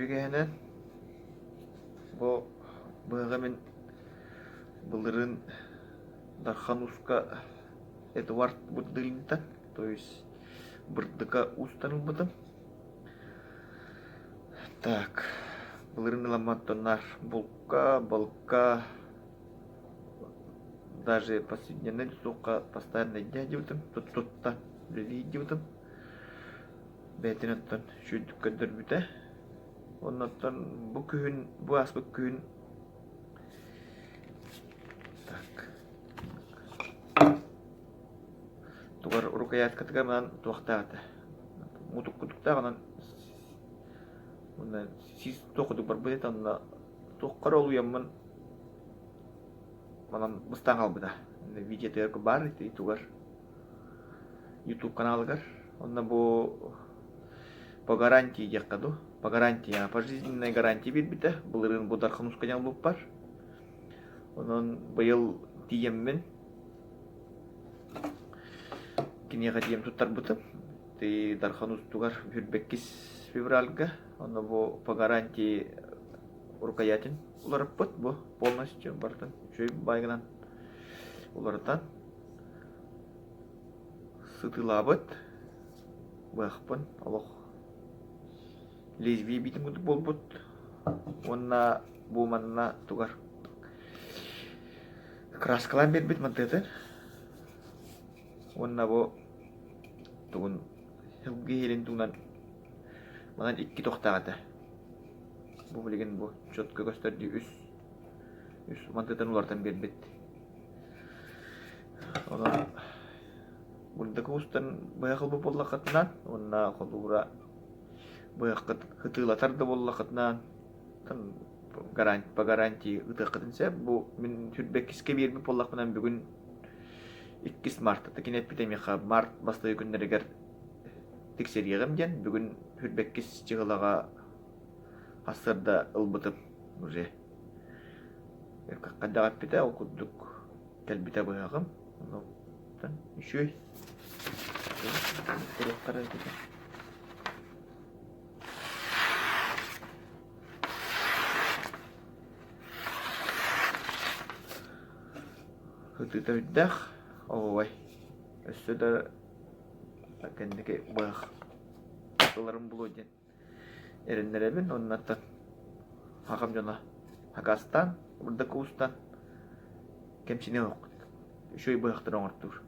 Tügehenen bu bığı men былырын Дархануска Эдуард Буддылинтан, то есть Бырдыка устанылбытым. Так, былырын ламаттонар балка, даже последняя ночь сука постоянно дядютым, тут-та видеотым. Бәтінаттан шүйдік көндір бүті. Оннаттан bu күн, bu as bu күн. Так. Тугар рукояткатыга менен туактагаты. Мутук кутуктагынан мына сиз токудук бар бет анда токкар олуяммын. Манан быстан калбыда. Видео терк бар ити тугар. YouTube каналыгар. Онда бу по гарантии якаду. По гарантии, пожизненной гарантии бит-бите. Былырын бу Дархануска жаңылып бар. Онон быйыл тиеммен. Кинега тием туттар бутып. Ты Дарханус тугар 28 февральга. Онда бу по гарантии рукоятин уларып бут бу полностью бартын. Шөй байгынан улардан сытылабыт. Бахпын алох лезвие битим гуд болбут. Онна бу манна тугар краскалан бит мантетен. Онна бу тугун хилгелин туган манан 2 токтагата. Бу билген бу чөткө көстөрдү үс мантетен улардан бербет. Онон бунда кустан баягыл бу боллакатынан, онна колура баягы хытылатарды боллакатынан тан по гарантии ытакытынса бу мен Түрбекиске берип боллакынан бүгүн 2 мартта кинет битемеха март басты күндөргөр тексерегем ден бүгүн Түрбекис жыгылага асырда ылбытып уже кадагат бите окудук келбите баягым тан үшөй Хытыта биддах ой өссөдө кендеке баг аларым булоден эреннеребин оннаттан хакам жана Хакастан урда кустан кемчине ок үшөй багтыр оңортур